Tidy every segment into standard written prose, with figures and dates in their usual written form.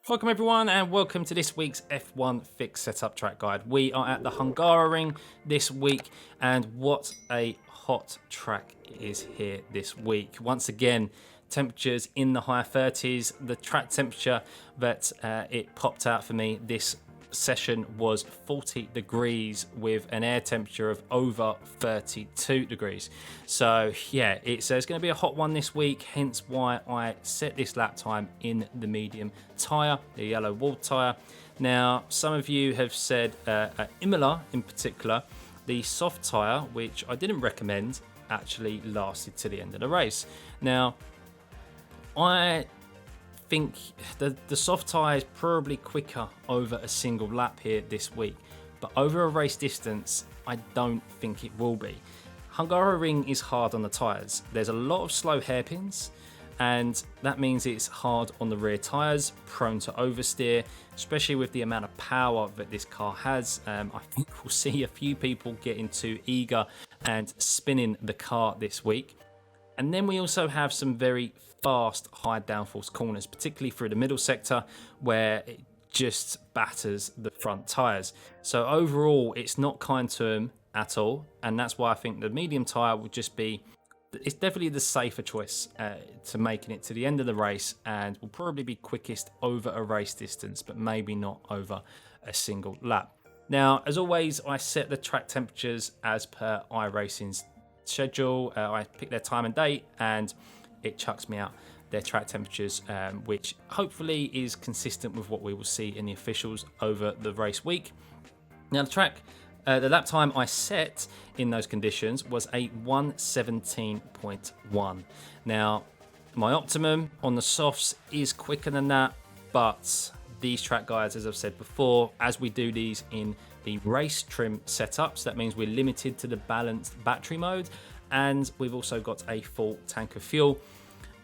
Welcome everyone and welcome to this week's F1 Fix Setup Track Guide. We are at the Hungaroring this week and what a hot track is here this week. Once again, temperatures in the high 30s. The track temperature that it popped out for me this session was 40 degrees with an air temperature of over 32 degrees. So yeah, it's going to be a hot one this week, hence why I set this lap time in the medium tyre, the yellow wall tyre. Now, some of you have said at Imola in particular, the soft tyre, which I didn't recommend, actually lasted to the end of the race. Now, I think the soft tyre is probably quicker over a single lap here this week, but over a race distance I don't think it will be. Hungaroring is hard on the tyres. There's a lot of slow hairpins and that means it's hard on the rear tyres, prone to oversteer, especially with the amount of power that this car has. I think we'll see a few people getting too eager and spinning the car this week. And then we also have some very fast high downforce corners, particularly through the middle sector where it just batters the front tyres. So overall, it's not kind to them at all. And that's why I think the medium tyre would just be, it's definitely the safer choice to making it to the end of the race and will probably be quickest over a race distance, but maybe not over a single lap. Now, as always, I set the track temperatures as per iRacing's schedule. I pick their time and date and it chucks me out their track temperatures, which hopefully is consistent with what we will see in the officials over the race week. Now the lap time I set in those conditions was a 1:17.1. Now my optimum on the softs is quicker than that, but these track guides, as I've said before, as we do these in the race trim setups, that means we're limited to the balanced battery mode and we've also got a full tank of fuel.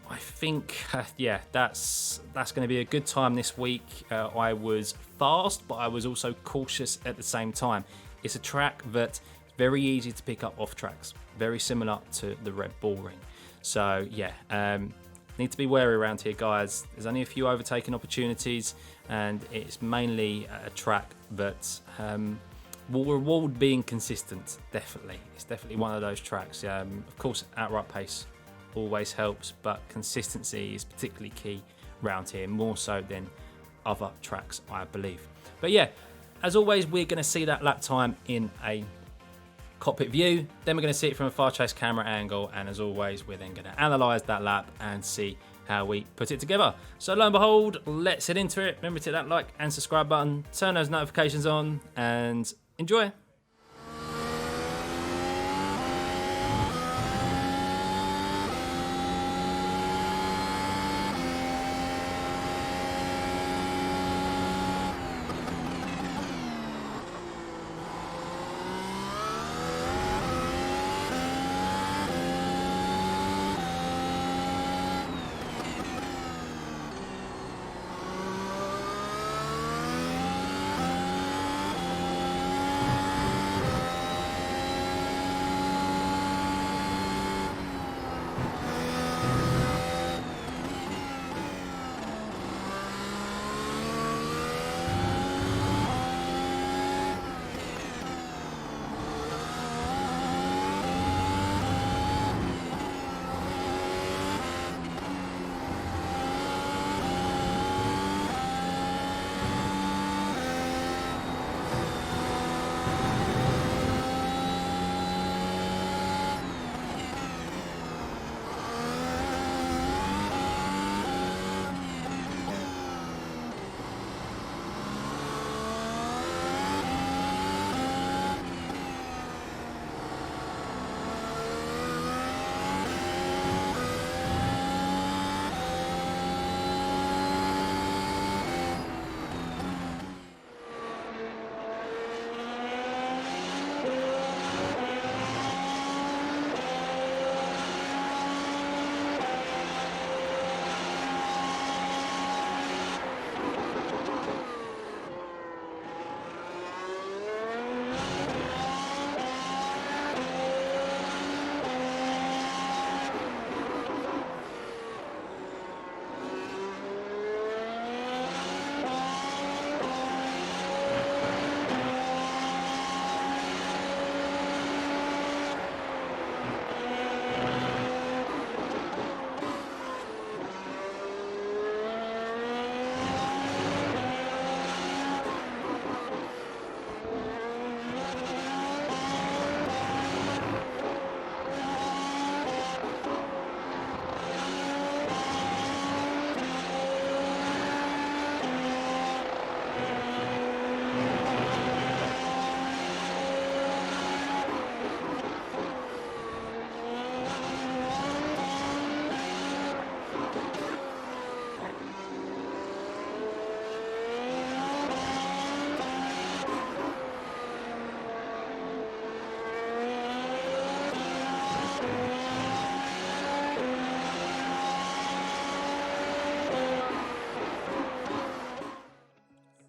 I think yeah, that's going to be a good time this week. I was fast, but I was also cautious at the same time. It's a track that's very easy to pick up off tracks, very similar to the Red Bull Ring. So yeah, need to be wary around here, guys. There's only a few overtaking opportunities and it's mainly a track that will reward being consistent. Definitely, it's definitely one of those tracks. Of course, outright pace always helps, but consistency is particularly key around here, more so than other tracks, I believe. But yeah, as always, we're going to see that lap time in a cockpit view, then we're going to see it from a far chase camera angle, and as always, we're then going to analyze that lap and see how we put it together. So lo and behold, let's head into it. Remember to hit that like and subscribe button, turn those notifications on, and enjoy.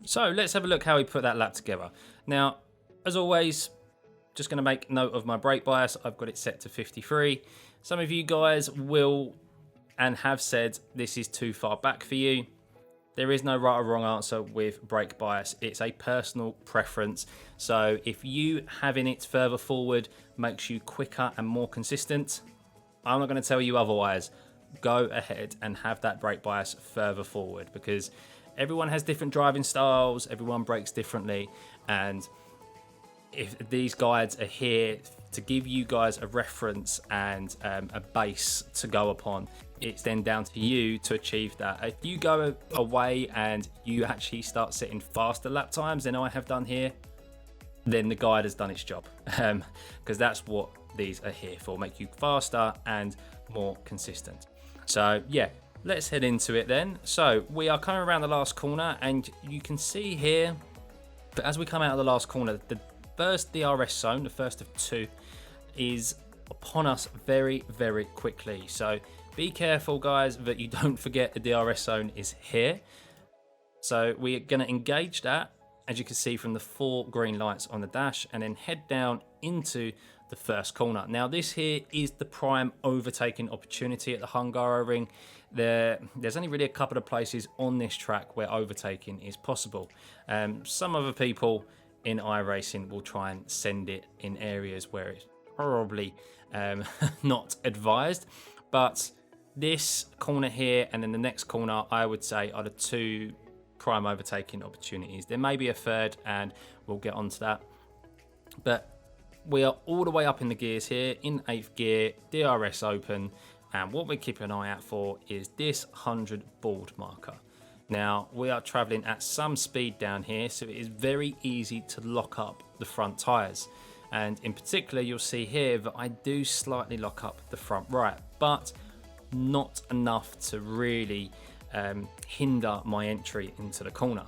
So let's have a look how we put that lap together. Now, as always, just going to make note of my brake bias. I've got it set to 53. Some of you guys will and have said this is too far back for you. There is no right or wrong answer with brake bias. It's a personal preference. So if you having it further forward makes you quicker and more consistent, I'm not going to tell you otherwise. Go ahead and have that brake bias further forward, because everyone has different driving styles, everyone brakes differently, and if these guides are here to give you guys a reference and a base to go upon, it's then down to you to achieve that. If you go away and you actually start setting faster lap times than I have done here, then the guide has done its job, because that's what these are here for, make you faster and more consistent. So yeah, let's head into it then. So we are coming around the last corner, and you can see here that as we come out of the last corner, the first DRS zone, the first of two, is upon us very, very quickly. So be careful, guys, that you don't forget the DRS zone is here. So we're going to engage that, as you can see from the 4 green lights on the dash, and then head down into the first corner. Now this here is the prime overtaking opportunity at the Hungaroring. There's only really a couple of places on this track where overtaking is possible. Some other people in iRacing will try and send it in areas where it's probably not advised, but this corner here and then the next corner, I would say, are the 2 prime overtaking opportunities. There may be a third, and we'll get onto that, but we are all the way up in the gears here in 8th gear, DRS open, and what we're keeping an eye out for is this 100 board marker. Now we are traveling at some speed down here, so it is very easy to lock up the front tyres, and in particular you'll see here that I do slightly lock up the front right, but not enough to really hinder my entry into the corner.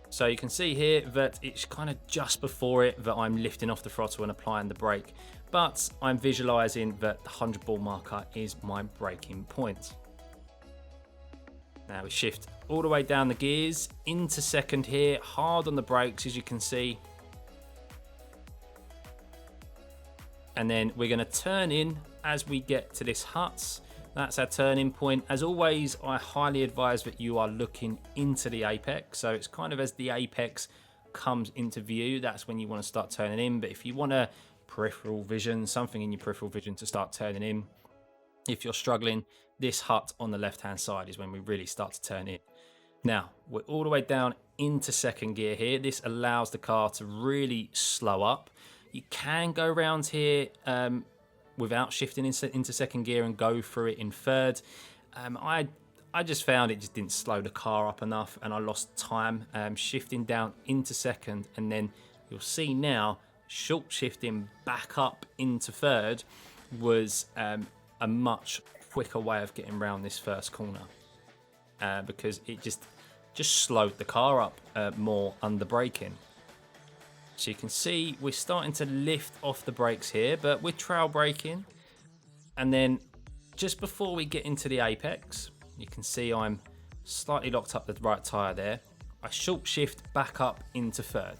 So you can see here that it's kind of just before it that I'm lifting off the throttle and applying the brake, but I'm visualizing that the 100 ball marker is my braking point. Now we shift all the way down the gears into second here, hard on the brakes, as you can see. And then we're going to turn in as we get to this hut. That's our turning point. As always, I highly advise that you are looking into the apex. So it's kind of as the apex comes into view, that's when you want to start turning in. But if you want a peripheral vision, something in your peripheral vision to start turning in, if you're struggling, this hut on the left-hand side is when we really start to turn in. Now, we're all the way down into second gear here. This allows the car to really slow up. You can go around here without shifting into second gear and go through it in third. I just found it just didn't slow the car up enough, and I lost time shifting down into second, and then you'll see now short shifting back up into third was a much quicker way of getting around this first corner, because it just slowed the car up more under braking. So you can see we're starting to lift off the brakes here, but we're trail braking. And then just before we get into the apex, you can see I'm slightly locked up the right tyre there. I short shift back up into third.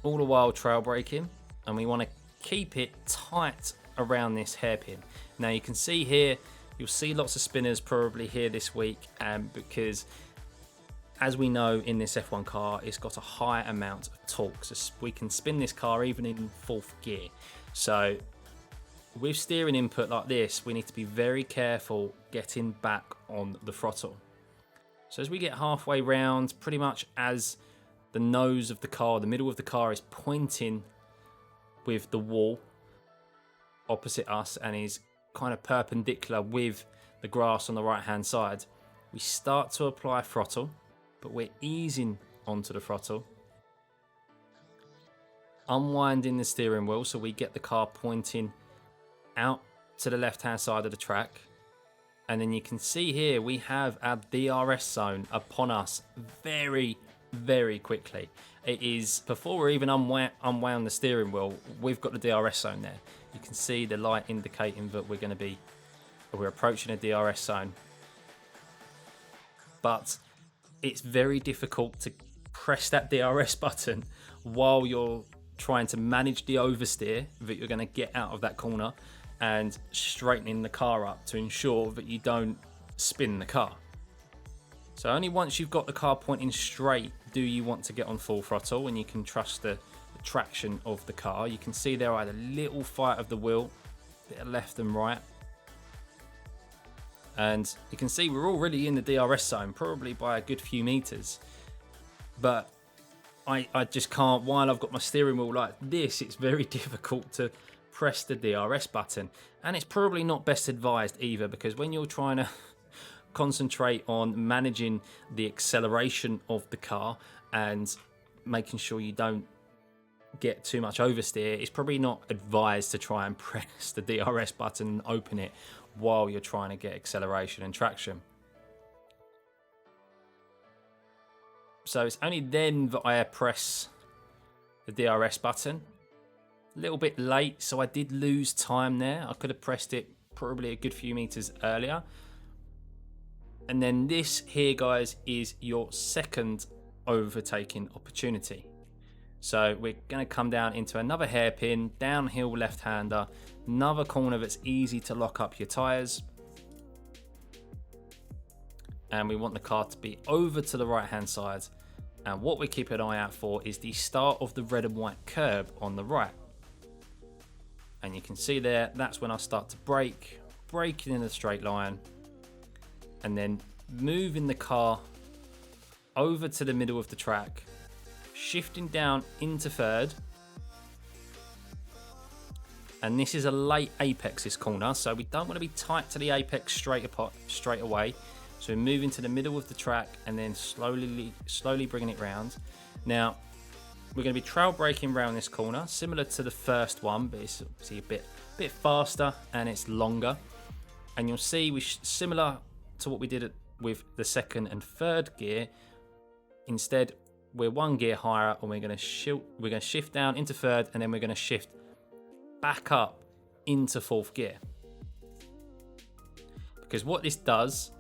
All the while trail braking, and we want to keep it tight around this hairpin. Now you can see here, you'll see lots of spinners probably here this week, because as we know in this F1 car, it's got a high amount of torque. So we can spin this car even in 4th gear. So with steering input like this, we need to be very careful getting back on the throttle. So as we get halfway round, pretty much as the nose of the car, the middle of the car is pointing with the wall opposite us and is kind of perpendicular with the grass on the right hand side, we start to apply throttle, but we're easing onto the throttle, unwinding the steering wheel so we get the car pointing out to the left hand side of the track. And then you can see here we have our DRS zone upon us very, very quickly. It is before we're even unwound the steering wheel, we've got the DRS zone there. You can see the light indicating that we're approaching a DRS zone. But it's very difficult to press that DRS button while you're trying to manage the oversteer that you're going to get out of that corner and straightening the car up to ensure that you don't spin the car. So only once you've got the car pointing straight do you want to get on full throttle, and you can trust the traction of the car. You can see there I had a little fight of the wheel, bit of left and right. And you can see we're already in the DRS zone, probably by a good few meters. But I just can't, while I've got my steering wheel like this, it's very difficult to press the DRS button. And it's probably not best advised either, because when you're trying to concentrate on managing the acceleration of the car and making sure you don't get too much oversteer, it's probably not advised to try and press the DRS button and open it while you're trying to get acceleration and traction. So it's only then that I press the DRS button. A little bit late, so I did lose time there. I could have pressed it probably a good few meters earlier. And then this here, guys, is your second overtaking opportunity. So we're going to come down into another hairpin, downhill left-hander, another corner that's easy to lock up your tyres. And we want the car to be over to the right-hand side. And what we keep an eye out for is the start of the red and white curb on the right. And you can see there, that's when I start to brake, braking in a straight line, and then moving the car over to the middle of the track, shifting down into third. And this is a late apex, this corner, so we don't want to be tight to the apex straight away. So we're moving to the middle of the track and then slowly bringing it round. Now we're going to be trail braking around this corner, similar to the first one, but it's obviously a bit faster and it's longer. And you'll see similar to what we did with the second and third gear. Instead, we're one gear higher, and we're going to shift down into third, and then we're going to shift back up into fourth gear. Because what this does,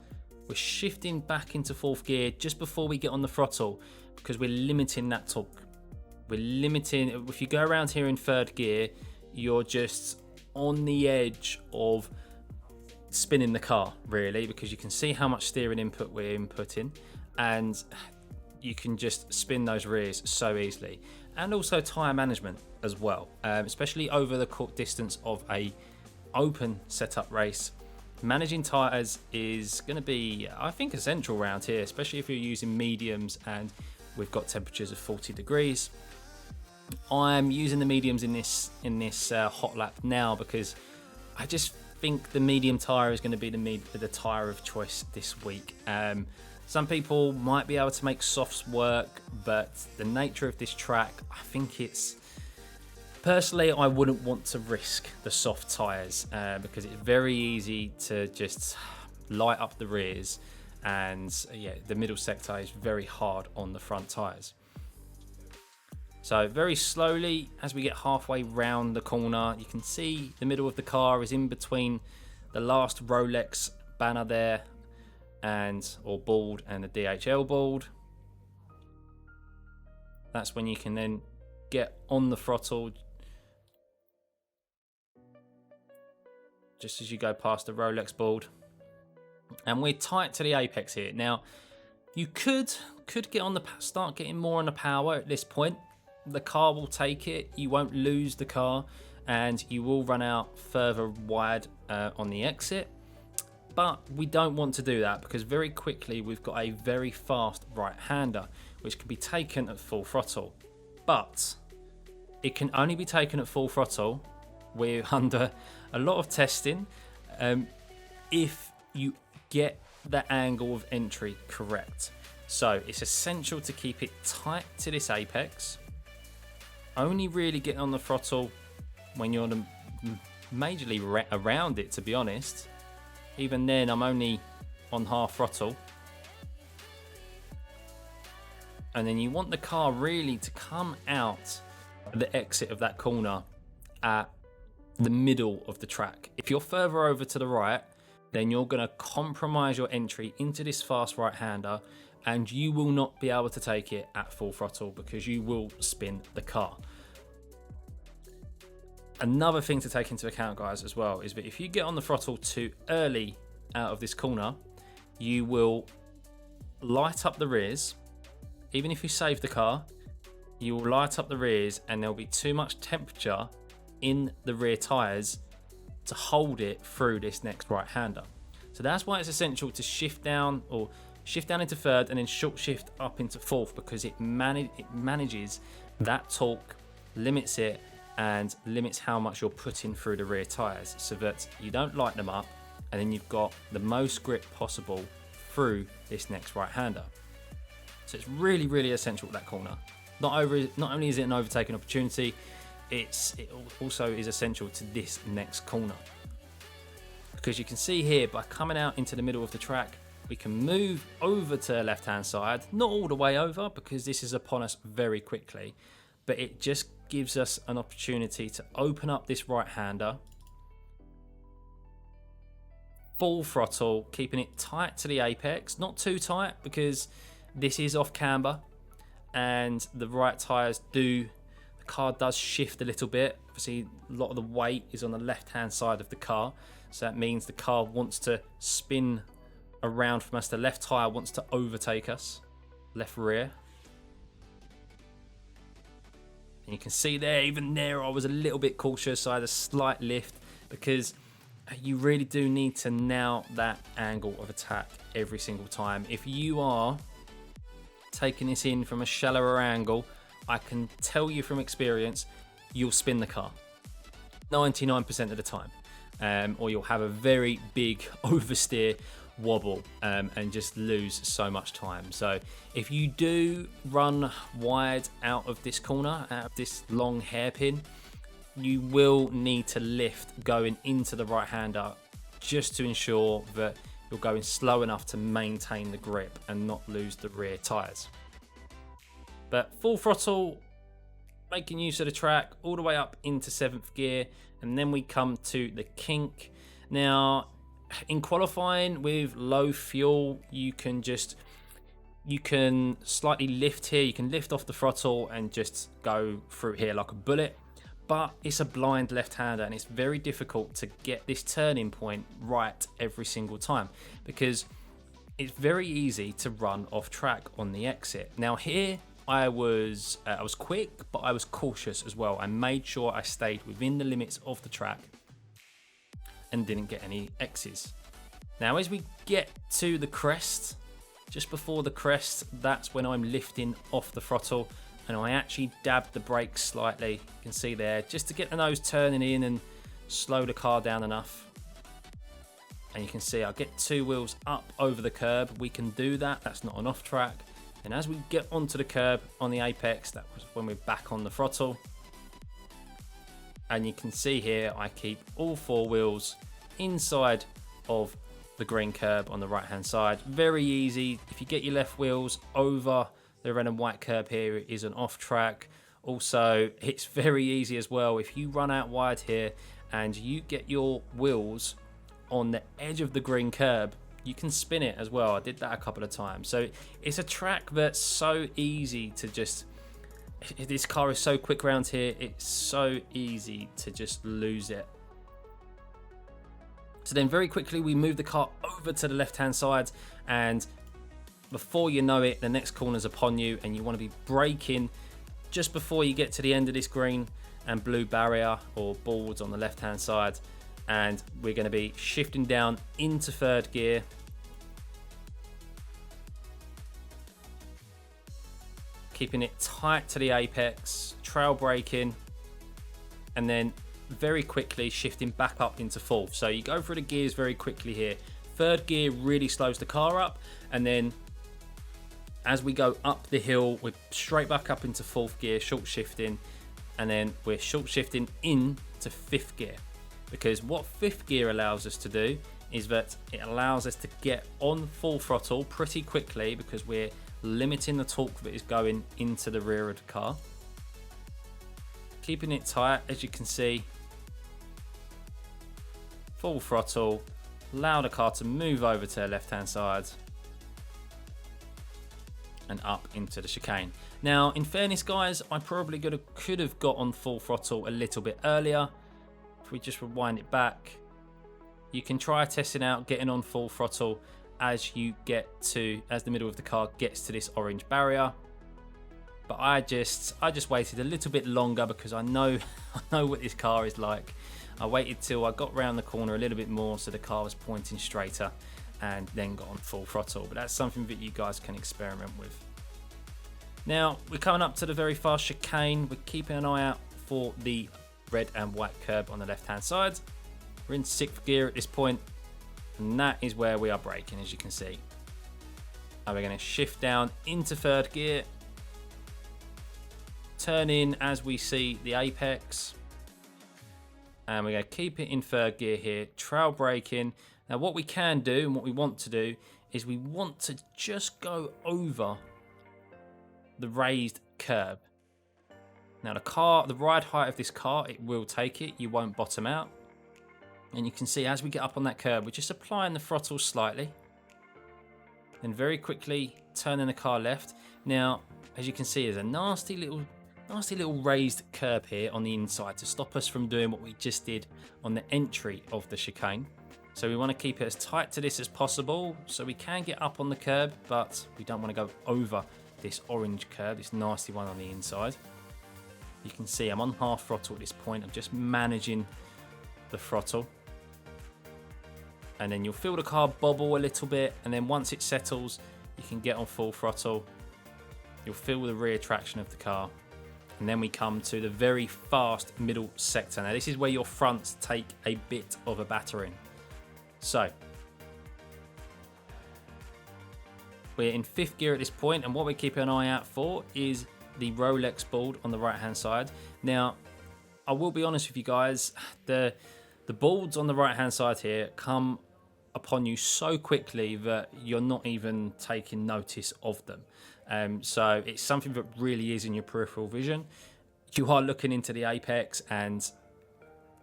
we're shifting back into fourth gear just before we get on the throttle, because we're limiting that torque. We're limiting, if you go around here in third gear, you're just on the edge of spinning the car, really, because you can see how much steering input we're inputting, and you can just spin those rears so easily. And also tyre management as well, especially over the distance of a open setup race. Managing tyres is going to be, I think, essential around here, especially if you're using mediums and we've got temperatures of 40 degrees. I'm using the mediums in this hot lap now because I just think the medium tyre is going to be the tyre of choice this week. Some people might be able to make softs work, but the nature of this track, I think it's... Personally, I wouldn't want to risk the soft tyres because it's very easy to just light up the rears, and yeah, the middle sector is very hard on the front tyres. So very slowly, as we get halfway round the corner, you can see the middle of the car is in between the last Rolex banner there, or board, and the DHL board. That's when you can then get on the throttle just as you go past the Rolex board, and we're tight to the apex here. Now you could get on start getting more on the power at this point. The car will take it, you won't lose the car, and you will run out further wide on the exit. But we don't want to do that, because very quickly we've got a very fast right-hander which can be taken at full throttle. But it can only be taken at full throttle. We're under a lot of testing if you get the angle of entry correct. So it's essential to keep it tight to this apex. Only really get on the throttle when you're majorly around it, to be honest. Even then, I'm only on half throttle. And then you want the car really to come out the exit of that corner at the middle of the track. If you're further over to the right, then you're going to compromise your entry into this fast right-hander, and you will not be able to take it at full throttle because you will spin the car. Another thing to take into account, guys, as well, is that if you get on the throttle too early out of this corner, you will light up the rears. Even if you save the car, you will light up the rears and there'll be too much temperature in the rear tyres to hold it through this next right-hander. So that's why it's essential to shift down into third and then short shift up into fourth, because it manages that torque, limits it, and limits how much you're putting through the rear tyres so that you don't light them up and then you've got the most grip possible through this next right-hander. So it's really, really essential at that corner. Not only is it an overtaking opportunity, it also is essential to this next corner. Because you can see here, by coming out into the middle of the track, we can move over to the left-hand side, not all the way over because this is upon us very quickly, but it just gives us an opportunity to open up this right-hander, full throttle, keeping it tight to the apex, not too tight because this is off camber and the right tyres the car does shift a little bit. Obviously, a lot of the weight is on the left-hand side of the car, so that means the car wants to spin around from us. The left tyre wants to overtake us, left rear. And you can see there, even there, I was a little bit cautious. I had a slight lift because you really do need to nail that angle of attack every single time. If you are taking this in from a shallower angle, I can tell you from experience, you'll spin the car 99% of the time, or you'll have a very big oversteer wobble and just lose so much time. So if you do run wide out of this corner, out of this long hairpin, you will need to lift going into the right-hander just to ensure that you're going slow enough to maintain the grip and not lose the rear tyres. But full throttle, making use of the track all the way up into 7th gear, and then we come to the kink. Now, in qualifying with low fuel, you can slightly lift here. You can lift off the throttle and just go through here like a bullet. But it's a blind left-hander and it's very difficult to get this turning point right every single time because it's very easy to run off track on the exit. Now here I was quick, but I was cautious as well. I made sure I stayed within the limits of the track and didn't get any X's. Now as we get to the crest, just before the crest, that's when I'm lifting off the throttle and I actually dabbed the brakes slightly, you can see there, just to get the nose turning in and slow the car down enough. And you can see I'll get 2 wheels up over the curb. We can do that, that's not an off track. And as we get onto the curb on the apex, that was when we're back on the throttle. And you can see here, I keep all 4 wheels inside of the green curb on the right hand side. Very easy. If you get your left wheels over the red and white curb here, it is an off track. Also, it's very easy as well. If you run out wide here and you get your wheels on the edge of the green curb, you can spin it as well. I did that a couple of times. So it's a track that's so easy to just, this car is so quick around here, it's so easy to just lose it. So then very quickly we move the car over to the left hand side, and before you know it, the next corner's upon you and you want to be braking just before you get to the end of this green and blue barrier or boards on the left hand side. And we're going to be shifting down into 3rd gear. Keeping it tight to the apex, trail braking, and then very quickly shifting back up into 4th. So you go through the gears very quickly here. 3rd gear really slows the car up, and then as we go up the hill, we're straight back up into 4th gear, short shifting, and then we're short shifting into 5th gear. Because what 5th gear allows us to do is that it allows us to get on full throttle pretty quickly because we're limiting the torque that is going into the rear of the car. Keeping it tight, as you can see, full throttle, allow the car to move over to the left hand side. and up into the chicane. Now, in fairness, guys, I probably could have got on full throttle a little bit earlier. If we just rewind it back, you can try testing out getting on full throttle as the middle of the car gets to this orange barrier. But I just waited a little bit longer because I know what this car is like. I waited till I got round the corner a little bit more so the car was pointing straighter, and then got on full throttle. But that's something that you guys can experiment with. Now, we're coming up to the very fast chicane. We're keeping an eye out for the red and white curb on the left hand side. We're in 6th gear at this point, and that is where we are braking, as you can see. And we're going to shift down into 3rd gear, turn in as we see the apex, and we're going to keep it in 3rd gear here, trail braking. Now, what we can do and what we want to do is we want to just go over the raised curb. Now, the ride height of this car, it will take it. You won't bottom out. And you can see as we get up on that curb, we're just applying the throttle slightly. Then very quickly turning the car left. Now, as you can see, there's a nasty little raised curb here on the inside to stop us from doing what we just did on the entry of the chicane. So we want to keep it as tight to this as possible so we can get up on the curb, but we don't want to go over this orange curb, this nasty one on the inside. You can see I'm on half throttle at this point. I'm just managing the throttle. And then you'll feel the car bobble a little bit, and then once it settles, you can get on full throttle. You'll feel the rear traction of the car. And then we come to the very fast middle sector. Now, this is where your fronts take a bit of a battering. So, we're in 5th gear at this point, and what we're keeping an eye out for is the Rolex board on the right hand side. Now, I will be honest with you guys, the boards on the right hand side here come upon you so quickly that you're not even taking notice of them. So it's something that really is in your peripheral vision. You are looking into the apex, and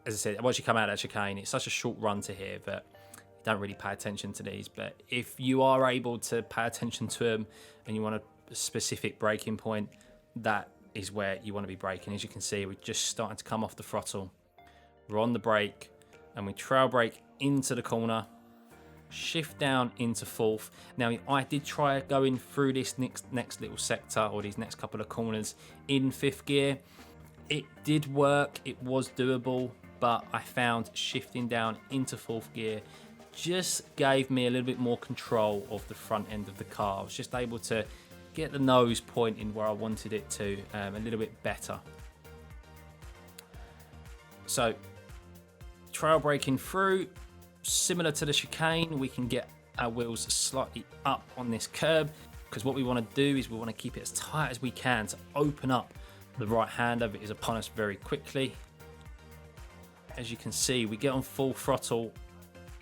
as I said, once you come out of that chicane, it's such a short run to here that you don't really pay attention to these. But if you are able to pay attention to them and you want a specific braking point, that is where you want to be braking. As you can see, we're just starting to come off the throttle. We're on the brake, and we trail brake into the corner, shift down into 4th. Now, I did try going through this next little sector, or these next couple of corners, in 5th gear. It did work, it was doable, but I found shifting down into 4th gear just gave me a little bit more control of the front end of the car. I was just able to get the nose pointing where I wanted it to a little bit better. So, trail braking through, similar to the chicane, we can get our wheels slightly up on this curb, because what we want to do is we want to keep it as tight as we can to open up the right hander that is upon us very quickly. As you can see, we get on full throttle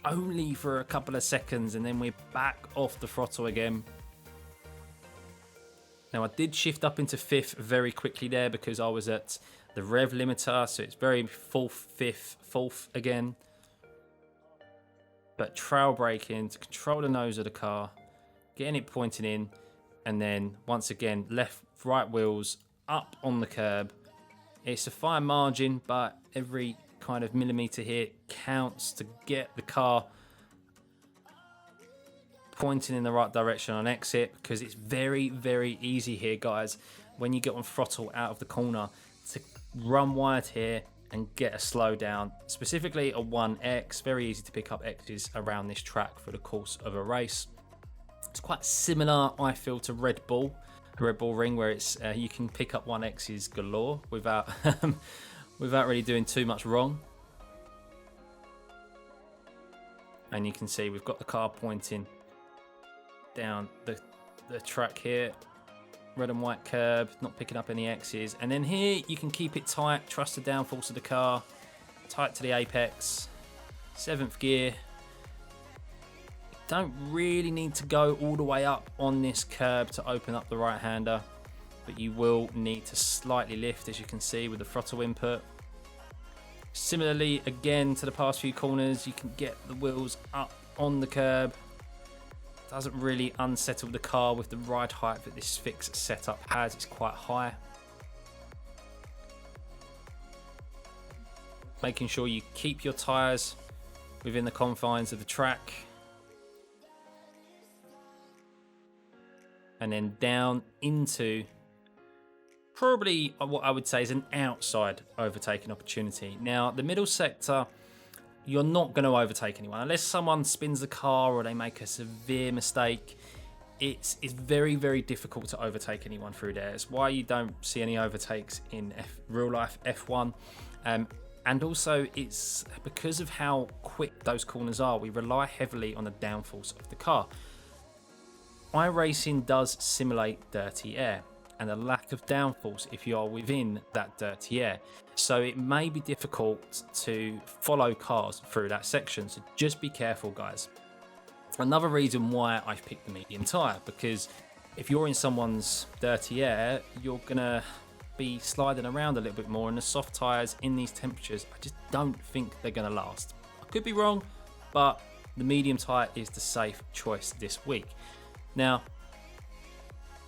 only for a couple of seconds, and then we're back off the throttle again. Now, I did shift up into 5th very quickly there because I was at the rev limiter, so it's very 4th, 5th, 4th again. But trail braking to control the nose of the car, getting it pointing in, and then once again, left, right wheels up on the curb. It's a fine margin, but every kind of millimeter here counts to get the car pointing in the right direction on exit, because it's very, very easy here, guys, when you get on throttle out of the corner, to run wide here and get a slowdown, specifically a 1X. Very easy to pick up X's around this track for the course of a race. It's quite similar, I feel, to Red Bull Ring, where it's you can pick up 1X's galore without without really doing too much wrong. And you can see we've got the car pointing down the track here. Red and white curb, not picking up any X's. And then here you can keep it tight, trust the downforce of the car, tight to the apex. 7th gear. Don't really need to go all the way up on this curb to open up the right hander, but you will need to slightly lift, as you can see, with the throttle input. Similarly, again, to the past few corners, you can get the wheels up on the curb. doesn't really unsettle the car with the ride height that this fixed setup has. It's quite high. Making sure you keep your tyres within the confines of the track. And then down into probably what I would say is an outside overtaking opportunity. Now, the middle sector, you're not going to overtake anyone. Unless someone spins the car or they make a severe mistake, it's very, very difficult to overtake anyone through there. It's why you don't see any overtakes in real life F1. And also, it's because of how quick those corners are, we rely heavily on the downforce of the car. iRacing does simulate dirty air and a lack of downforce if you are within that dirty air. So it may be difficult to follow cars through that section. So just be careful, guys. Another reason why I've picked the medium tyre, because if you're in someone's dirty air, you're going to be sliding around a little bit more, and the soft tyres in these temperatures, I just don't think they're going to last. I could be wrong, but the medium tyre is the safe choice this week. Now,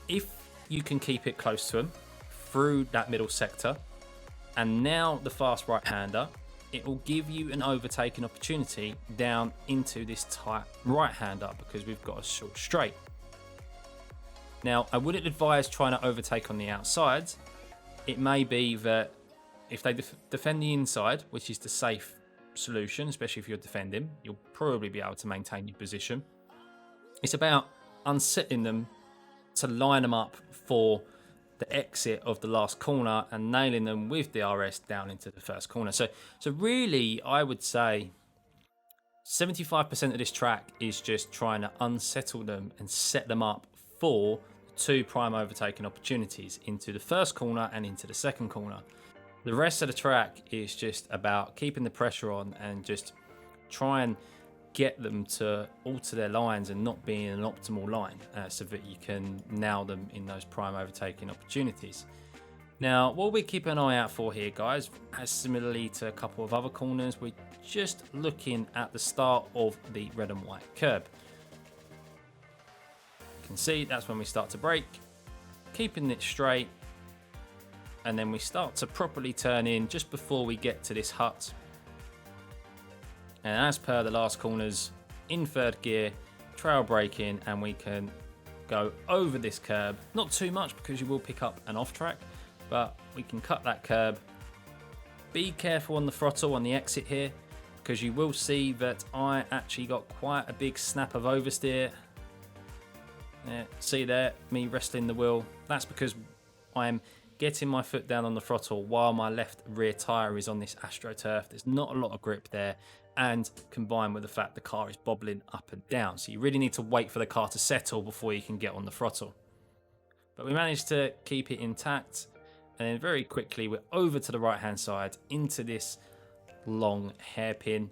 if you can keep it close to them through that middle sector, and now the fast right-hander, it will give you an overtaking opportunity down into this tight right-hander because we've got a short straight. Now, I wouldn't advise trying to overtake on the outsides. It may be that if they defend the inside, which is the safe solution, especially if you're defending, you'll probably be able to maintain your position. It's about unsettling them to line them up for the exit of the last corner and nailing them with the RS down into the first corner. So really, I would say 75% of this track is just trying to unsettle them and set them up for two prime overtaking opportunities into the first corner and into the second corner. The rest of the track is just about keeping the pressure on and just try and get them to alter their lines and not be in an optimal line so that you can nail them in those prime overtaking opportunities. Now, what we keep an eye out for here, guys, as similarly to a couple of other corners, we're just looking at the start of the red and white curb. You can see that's when we start to brake, keeping it straight, and then we start to properly turn in just before we get to this hut. And as per the last corners, in third gear, trail braking, and we can go over this curb. Not too much because you will pick up an off track, but we can cut that curb. Be careful on the throttle on the exit here, because you will see that I actually got quite a big snap of oversteer. Yeah, see there, me wrestling the wheel. That's because I'm getting my foot down on the throttle while my left rear tyre is on this AstroTurf. There's not a lot of grip there, and combined with the fact the car is bobbling up and down. So you really need to wait for the car to settle before you can get on the throttle. But we managed to keep it intact, and then very quickly we're over to the right hand side into this long hairpin,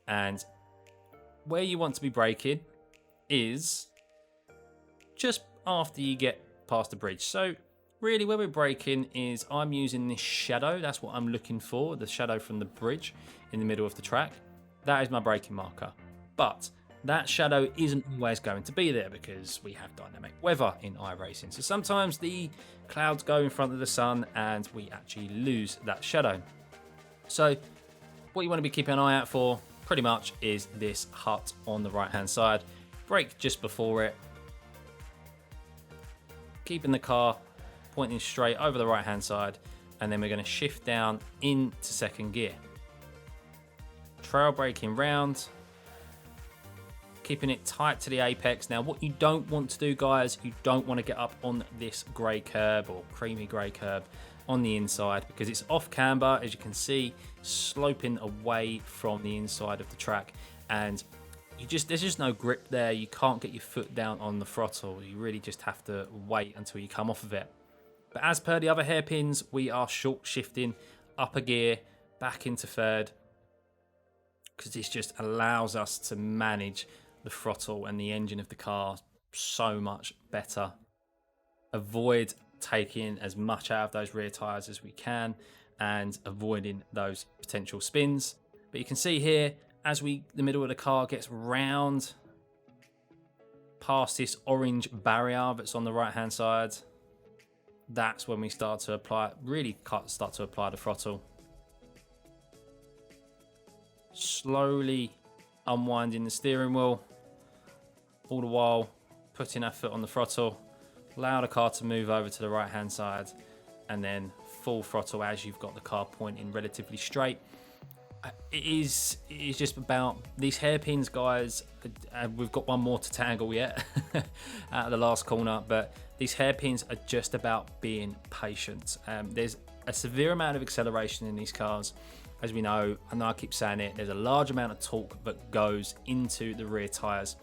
and where you want to be braking is just after you get past the bridge. So really where we're braking is I'm using this shadow. That's what I'm looking for, the shadow from the bridge in the middle of the track. That is my braking marker. But that shadow isn't always going to be there because we have dynamic weather in iRacing. So sometimes the clouds go in front of the sun and we actually lose that shadow. So what you want to be keeping an eye out for pretty much is this hut on the right hand side. Brake just before it. Keeping the car pointing straight over the right hand side, and then we're going to shift down into second gear. Trail braking round, keeping it tight to the apex. Now what you don't want to do, guys, you don't want to get up on this grey curb or creamy grey curb on the inside because it's off camber, as you can see, sloping away from the inside of the track, and there's just no grip there. You can't get your foot down on the throttle. You really just have to wait until you come off of it. But as per the other hairpins, we are short shifting up a gear back into third, because this just allows us to manage the throttle and the engine of the car so much better. Avoid taking as much out of those rear tyres as we can and avoiding those potential spins. But you can see here, as the middle of the car gets round, past this orange barrier that's on the right hand side, that's when we start to apply, really start to apply the throttle. Slowly unwinding the steering wheel, all the while putting our foot on the throttle, allow the car to move over to the right hand side, and then full throttle as you've got the car pointing relatively straight. It is just about these hairpins, guys. We've got one more to tangle yet out of the last corner, but these hairpins are just about being patient. There's a severe amount of acceleration in these cars. As we know, I know I keep saying it, there's a large amount of torque that goes into the rear tyres,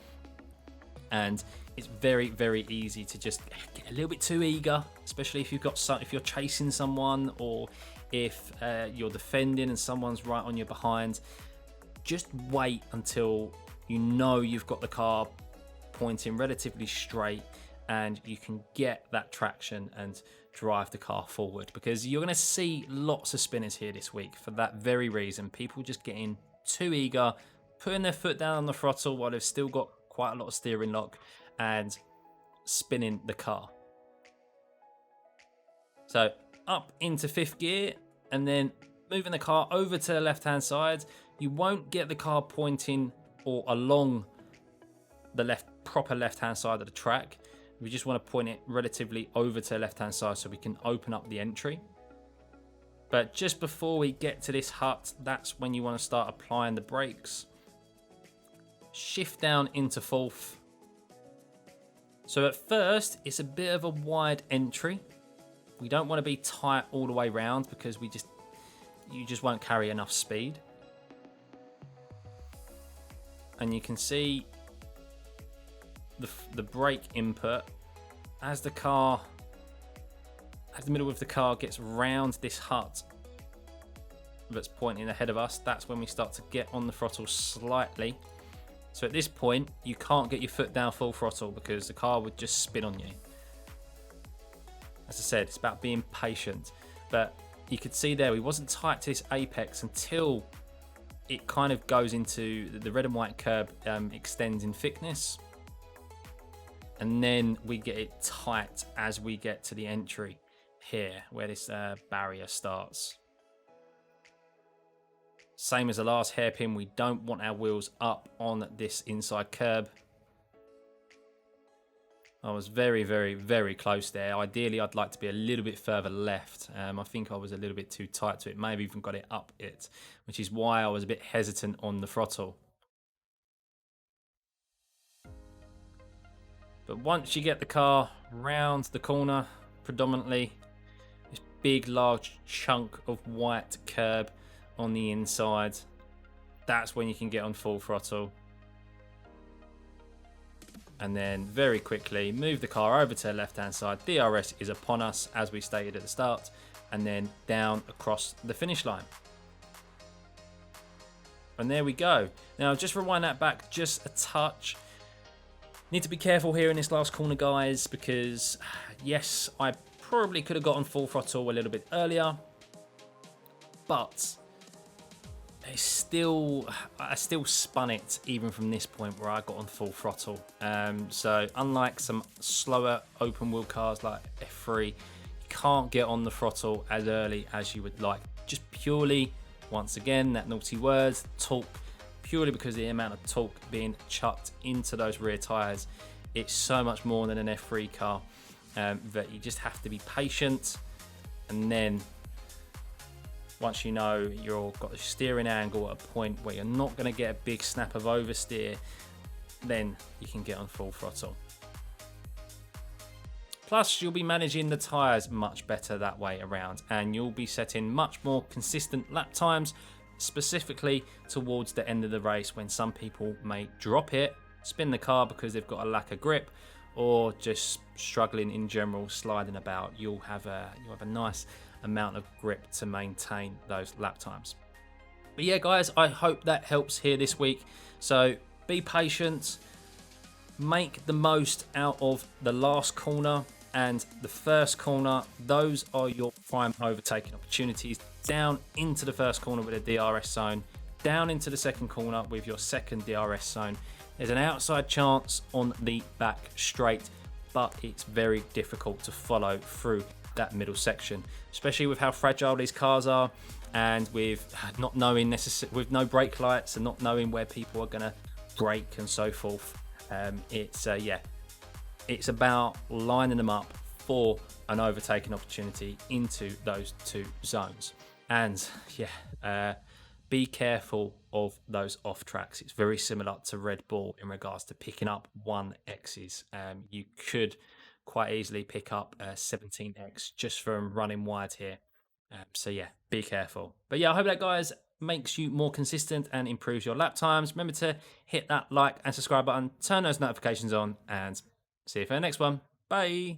and it's very, very easy to just get a little bit too eager, especially if if you're chasing someone, or if you're defending and someone's right on your behind. Just wait until you know you've got the car pointing relatively straight and you can get that traction and drive the car forward, because you're going to see lots of spinners here this week for that very reason. People just getting too eager, putting their foot down on the throttle while they've still got quite a lot of steering lock, and spinning the car. So up into 5th gear and then moving the car over to the left hand side. You won't get the car pointing or along the proper left hand side of the track. We just want to point it relatively over to the left hand side so we can open up the entry. But just before we get to this hut, that's when you want to start applying the brakes. Shift down into 4th. So at first, it's a bit of a wide entry. We don't want to be tight all the way round, because you just won't carry enough speed. And you can see the brake input as the middle of the car gets round this hut that's pointing ahead of us. That's when we start to get on the throttle slightly. So at this point, you can't get your foot down full throttle because the car would just spin on you. As I said, it's about being patient. But you could see there, we wasn't tight to this apex until it kind of goes into the red and white curb, extends in thickness. And then we get it tight as we get to the entry here, where this barrier starts. Same as the last hairpin, we don't want our wheels up on this inside curb. I was very, very, very close there. Ideally, I'd like to be a little bit further left. I think I was a little bit too tight to it. Maybe even got it up it, which is why I was a bit hesitant on the throttle. But once you get the car round the corner, predominantly, this big, large chunk of white curb on the inside, that's when you can get on full throttle. And then very quickly move the car over to the left hand side. DRS is upon us, as we stated at the start, and then down across the finish line. And there we go. Now just rewind that back just a touch. Need to be careful here in this last corner, guys, because yes, I probably could have gotten full throttle a little bit earlier, but I still spun it even from this point where I got on full throttle. So unlike some slower open wheel cars like F3, you can't get on the throttle as early as you would like. Just purely, once again, that naughty word, torque, purely because of the amount of torque being chucked into those rear tyres. It's so much more than an F3 car, that you just have to be patient. And then once you know you've got the steering angle at a point where you're not going to get a big snap of oversteer, then you can get on full throttle. Plus, you'll be managing the tyres much better that way around, and you'll be setting much more consistent lap times, specifically towards the end of the race, when some people may drop it, spin the car because they've got a lack of grip, or just struggling in general, sliding about. You'll have a nice amount of grip to maintain those lap times. But yeah, guys, I hope that helps here this week. So be patient, make the most out of the last corner and the first corner. Those are your prime overtaking opportunities. Down into the first corner with a DRS zone, down into the second corner with your second DRS zone, There's an outside chance on the back straight, but it's very difficult to follow through that middle section, especially with how fragile these cars are, and with not knowing with no brake lights and not knowing where people are going to brake and so forth. It's about lining them up for an overtaking opportunity into those two zones. And be careful of those off tracks. It's very similar to Red Bull in regards to picking up 1Xs. You could quite easily pick up a 17X just from running wide here. Be careful. But yeah, I hope that, guys, makes you more consistent and improves your lap times. Remember to hit that like and subscribe button, turn those notifications on, and see you for the next one. Bye.